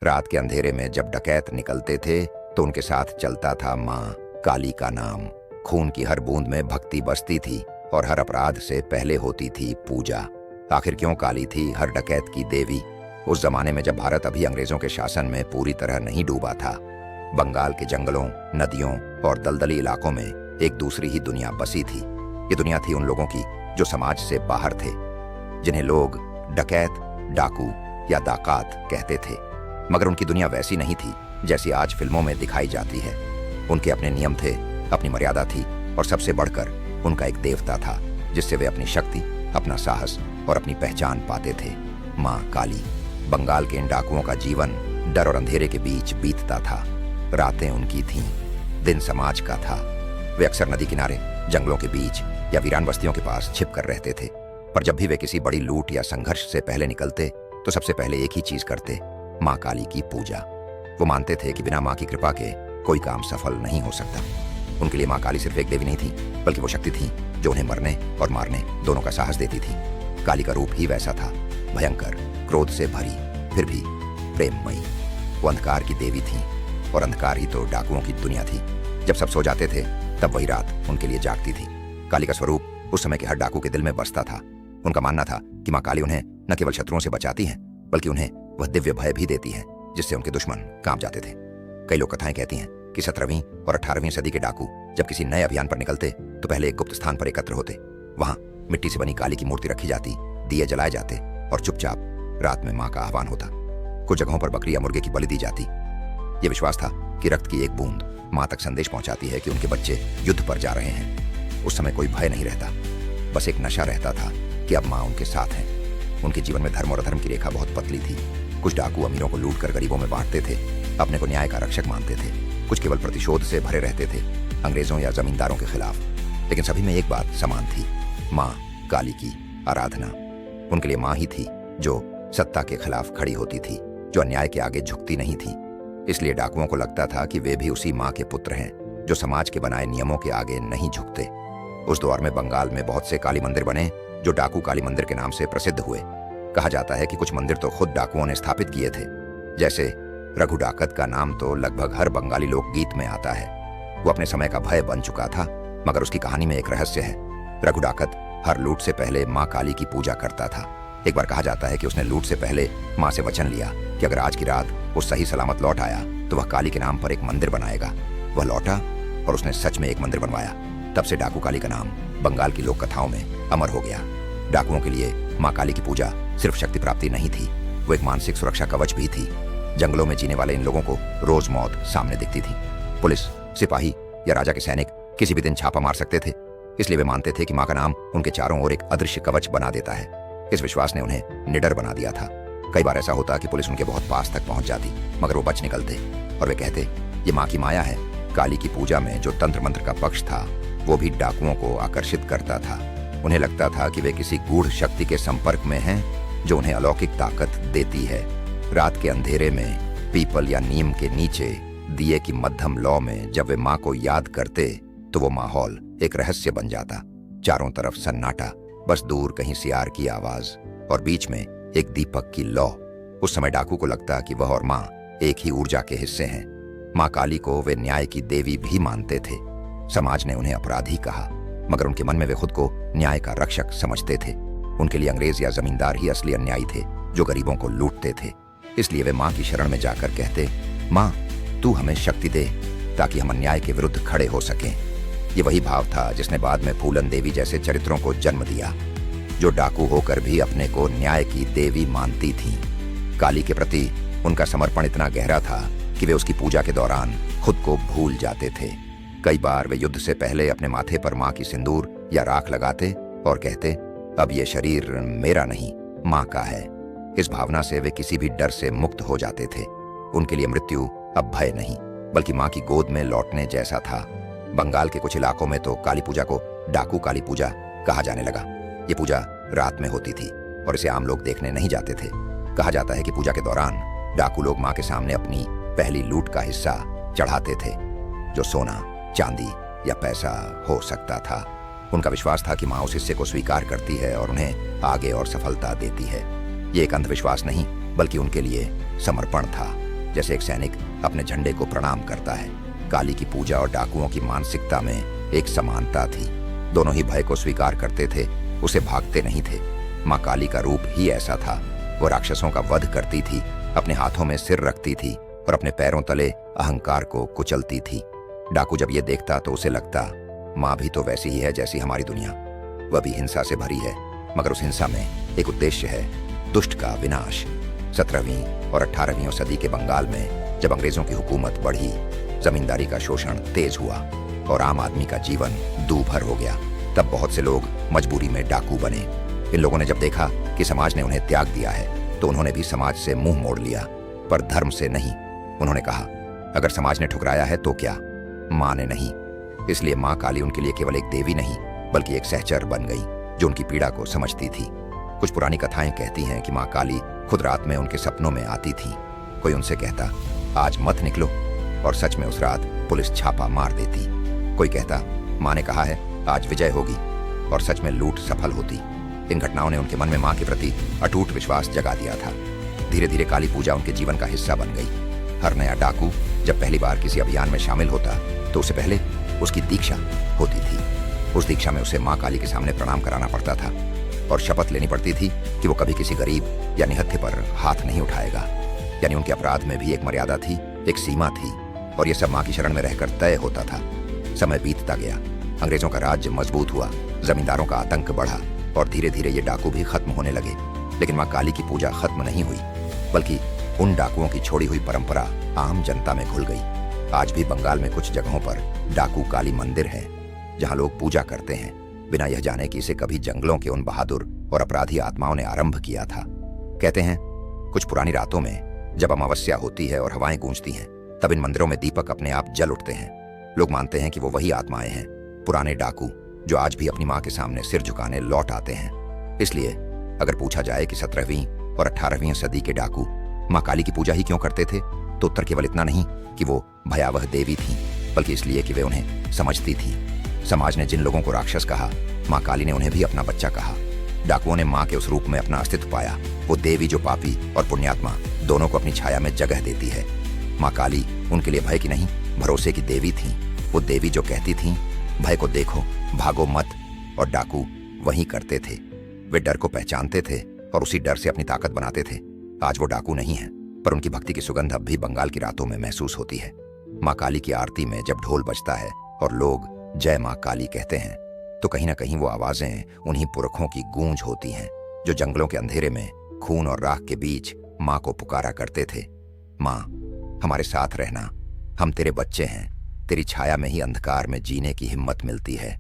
रात के अंधेरे में जब डकैत निकलते थे तो उनके साथ चलता था माँ काली का नाम। खून की हर बूंद में भक्ति बसती थी और हर अपराध से पहले होती थी पूजा। आखिर क्यों काली थी हर डकैत की देवी? उस जमाने में जब भारत अभी अंग्रेजों के शासन में पूरी तरह नहीं डूबा था, बंगाल के जंगलों, नदियों और दलदली इलाकों में एक दूसरी ही दुनिया बसी थी। ये दुनिया थी उन लोगों की जो समाज से बाहर थे, जिन्हें लोग डकैत, डाकू या डाकात कहते थे। मगर उनकी दुनिया वैसी नहीं थी जैसी आज फिल्मों में दिखाई जाती है। उनके अपने नियम थे, अपनी मर्यादा थी और सबसे बढ़कर उनका एक देवता था जिससे वे अपनी शक्ति, अपना साहस और अपनी पहचान पाते थे, माँ काली। बंगाल के इन डाकुओं का जीवन डर और अंधेरे के बीच बीतता था। रातें उनकी थीं, दिन समाज का था। वे अक्सर नदी किनारे, जंगलों के बीच या वीरान बस्तियों के पास छिप कर रहते थे। पर जब भी वे किसी बड़ी लूट या संघर्ष से पहले निकलते तो सबसे पहले एक ही चीज करते, माँ काली की पूजा। वो मानते थे कि बिना माँ की कृपा के कोई काम सफल नहीं हो सकता। उनके लिए माँ काली सिर्फ एक देवी नहीं थी, बल्कि वो शक्ति थी जो उन्हें मरने और मारने दोनों का साहस देती थी। काली का रूप ही वैसा था, भयंकर, क्रोध से भरी, फिर भी प्रेममयी। वो अंधकार की देवी थी और अंधकार ही तो डाकुओं की दुनिया थी। जब सब सो जाते थे तब वही रात उनके लिए जागती थी। काली का स्वरूप उस समय के हर डाकू के दिल में बसता था। उनका मानना था कि माँ काली उन्हें न केवल शत्रुओं से बचाती हैं, बल्कि उन्हें वह दिव्य भय भी देती है जिससे उनके दुश्मन कांप जाते थे। कई लोक कथाएं कहती हैं कि 17वीं और 18वीं सदी के डाकू जब किसी नए अभियान पर निकलते तो पहले एक गुप्त स्थान पर एकत्र होते। वहां मिट्टी से बनी काली की मूर्ति रखी जाती, दिए जलाए जाते और चुपचाप रात में माँ का आह्वान होता। कुछ जगहों पर बकरी या मुर्गे की बलि दी जाती। यह विश्वास था कि रक्त की एक बूंद माँ तक संदेश पहुंचाती है कि उनके बच्चे युद्ध पर जा रहे हैं। उस समय कोई भय नहीं रहता, बस एक नशा रहता था कि अब माँ उनके साथ है। उनके जीवन में धर्म और अधर्म की रेखा बहुत पतली थी। कुछ डाकू अमीरों को लूट कर गरीबों में बांटते थे, अपने को न्याय का रक्षक मानते थे। कुछ केवल प्रतिशोध से भरे रहते थे, अंग्रेजों या जमींदारों के खिलाफ। लेकिन सभी में एक बात समान थी, माँ काली की आराधना। उनके लिए माँ ही थी जो सत्ता के खिलाफ खड़ी होती थी, जो अन्याय के आगे झुकती नहीं थी। इसलिए डाकुओं को लगता था कि वे भी उसी माँ के पुत्र हैं जो समाज के बनाए नियमों के आगे नहीं झुकते। उस दौर में बंगाल में बहुत से काली मंदिर बने जो डाकू काली मंदिर के नाम से प्रसिद्ध हुए। कहा जाता है कि कुछ मंदिर तो खुद डाकुओं ने स्थापित किए थे। जैसे रघु डाकत का नाम तो लगभग हर बंगाली लोकगीत में आता है। वो अपने समय का भय बन चुका था, मगर उसकी कहानी में एक रहस्य है। रघु डाकत हर लूट से पहले माँ काली की पूजा करता था। एक बार कहा जाता है कि उसने लूट से पहले माँ से वचन लिया कि अगर आज की रात वो सही सलामत लौट आया तो वह काली के नाम पर एक मंदिर बनाएगा। वह लौटा और उसने सच में एक मंदिर बनवाया। तब से डाकू काली का नाम बंगाल की लोक कथाओं में अमर हो गया। डाकुओं के लिए माँ काली की पूजा सिर्फ शक्ति प्राप्ति नहीं थी, वो एक मानसिक सुरक्षा कवच भी थी। जंगलों में जीने वाले इन लोगों को रोज मौत सामने दिखती थी। पुलिस, सिपाही या राजा के सैनिक किसी भी दिन छापा मार सकते थे, इसलिए वे मानते थे कि माँ का नाम उनके चारों ओर एक अदृश्य कवच बना देता है। इस विश्वास ने उन्हें निडर बना दिया था। कई बार ऐसा होता कि पुलिस उनके बहुत पास तक पहुंच जाती, मगर वो बच निकलते और वे कहते, ये माँ की माया है। काली की पूजा में जो तंत्र मंत्र का पक्ष था वो भी डाकुओं को आकर्षित करता था। उन्हें लगता था कि वे किसी गूढ़ शक्ति के संपर्क में हैं जो उन्हें अलौकिक ताकत देती है। रात के अंधेरे में पीपल या नीम के नीचे दिए की मध्यम लौ में जब वे माँ को याद करते तो वो माहौल एक रहस्य बन जाता। चारों तरफ सन्नाटा, बस दूर कहीं सियार की आवाज और बीच में एक दीपक की लौ। उस समय डाकू को लगता कि वह और माँ एक ही ऊर्जा के हिस्से हैं। माँ काली को वे न्याय की देवी भी मानते थे। समाज ने उन्हें अपराधी कहा, मगर उनके मन में वे खुद को न्याय का रक्षक समझते थे। उनके लिए अंग्रेज या जमींदार ही असली अन्यायी थे जो गरीबों को लूटते थे। इसलिए वे माँ की शरण में जाकर कहते, माँ तू हमें शक्ति दे ताकि हम अन्याय के विरुद्ध खड़े हो सकें। ये वही भाव था जिसने बाद में फूलन देवी जैसे चरित्रों को जन्म दिया, जो डाकू होकर भी अपने को न्याय की देवी मानती थीं। काली के प्रति उनका समर्पण इतना गहरा था कि वे उसकी पूजा के दौरान खुद को भूल जाते थे। कई बार वे युद्ध से पहले अपने माथे पर माँ की सिंदूर या राख लगाते और कहते, अब ये शरीर मेरा नहीं, माँ का है। इस भावना से वे किसी भी डर से मुक्त हो जाते थे। उनके लिए मृत्यु अब भय नहीं, बल्कि माँ की गोद में लौटने जैसा था। बंगाल के कुछ इलाकों में तो काली पूजा को डाकू काली पूजा कहा जाने लगा। ये पूजा रात में होती थी और इसे आम लोग देखने नहीं जाते थे। कहा जाता है कि पूजा के दौरान डाकू लोग माँ के सामने अपनी पहली लूट का हिस्सा चढ़ाते थे, जो सोना, चांदी या पैसा हो सकता था। उनका विश्वास था कि माँ उस हिस्से को स्वीकार करती है और उन्हें आगे और सफलता देती है। ये एक अंधविश्वास नहीं, बल्कि उनके लिए समर्पण था। जैसे एक सैनिक अपने झंडे को प्रणाम करता है। काली की पूजा और डाकुओं की मानसिकता में एक समानता थी। दोनों ही भय को स्वीकार करते थे, उसे भागते नहीं थे। माँ काली का रूप ही ऐसा था। वो राक्षसों का वध करती थी, अपने हाथों में सिर रखती थी और अपने पैरों तले अहंकार को कुचलती थी। डाकू जब ये देखता तो उसे लगता, माँ भी तो वैसी ही है जैसी हमारी दुनिया। वह भी हिंसा से भरी है, मगर उस हिंसा में एक उद्देश्य है, दुष्ट का विनाश। 17वीं और 18वीं सदी के बंगाल में जब अंग्रेजों की हुकूमत बढ़ी, जमींदारी का शोषण तेज हुआ और आम आदमी का जीवन दूभर हो गया, तब बहुत से लोग मजबूरी में डाकू बने। इन लोगों ने जब देखा कि समाज ने उन्हें त्याग दिया है तो उन्होंने भी समाज से मुंह मोड़ लिया, पर धर्म से नहीं। उन्होंने कहा, अगर समाज ने ठुकराया है तो क्या, माँ ने नहीं। इसलिए माँ काली उनके लिए केवल एक देवी नहीं बल्कि एक सहचर बन गई जो उनकी पीड़ा को समझती थी। कुछ पुरानी कथाएं कहती हैं कि माँ काली खुद रात में उनके सपनों में आती थी। कोई उनसे कहता, आज मत निकलो, और सच में उस रात पुलिस छापा मार देती। कोई कहता, माँ ने कहा है आज विजय होगी, और सच में लूट सफल होती। इन घटनाओं ने उनके मन में माँ के प्रति अटूट विश्वास जगा दिया था। धीरे धीरे काली पूजा उनके जीवन का हिस्सा बन गई। हर नया डाकू जब पहली बार किसी अभियान में शामिल होता तो उससे पहले उसकी दीक्षा होती थी। उस दीक्षा में उसे माँ काली के सामने प्रणाम कराना पड़ता था और शपथ लेनी पड़ती थी कि वो कभी किसी गरीब या निहत्थे पर हाथ नहीं उठाएगा। यानी उनके अपराध में भी एक मर्यादा थी, एक सीमा थी, और ये सब माँ की शरण में रहकर तय होता था। समय बीतता गया, अंग्रेजों का राज्य मजबूत हुआ, जमींदारों का आतंक बढ़ा और धीरे धीरे ये डाकू भी खत्म होने लगे। लेकिन माँ काली की पूजा खत्म नहीं हुई, बल्कि उन डाकुओं की छोड़ी हुई परंपरा आम जनता में घुल गई। आज भी बंगाल में कुछ जगहों पर डाकू काली मंदिर है जहाँ लोग पूजा करते हैं, बिना यह जाने कि इसे कभी जंगलों के उन बहादुर और अपराधी आत्माओं ने आरंभ किया था। कहते हैं कुछ पुरानी रातों में जब अमावस्या होती है और हवाएं गूंजती हैं, तब इन मंदिरों में दीपक अपने आप जल उठते हैं। लोग मानते हैं कि वो वही आत्माएं हैं, पुराने डाकू जो आज भी अपनी माँ के सामने सिर झुकाने लौट आते हैं। इसलिए अगर पूछा जाए कि 17वीं और 18वीं सदी के डाकू माँ काली की पूजा ही क्यों करते थे, तो उत्तर केवल इतना नहीं कि वो भयावह देवी थीं, बल्कि इसलिए कि वे उन्हें समझती थीं। समाज ने जिन लोगों को राक्षस कहा, माँ काली ने उन्हें भी अपना बच्चा कहा। डाकुओं ने माँ के उस रूप में अपना अस्तित्व पाया, वो देवी जो पापी और पुण्यात्मा दोनों को अपनी छाया में जगह देती है। माँ काली उनके लिए भय की नहीं, भरोसे की देवी थीं। वो देवी जो कहती थीं, भय को देखो, भागो मत, और डाकू वही करते थे। वे डर को पहचानते थे और उसी डर से अपनी ताकत बनाते थे। आज वो डाकू नहीं है, पर उनकी भक्ति की सुगंध अब भी बंगाल की रातों में महसूस होती है। माँ काली की आरती में जब ढोल बजता है और लोग जय माँ काली कहते हैं, तो कहीं ना कहीं वो आवाजें उन्हीं पुरखों की गूंज होती हैं जो जंगलों के अंधेरे में खून और राख के बीच माँ को पुकारा करते थे। माँ, हमारे साथ रहना, हम तेरे बच्चे हैं, तेरी छाया में ही अंधकार में जीने की हिम्मत मिलती है।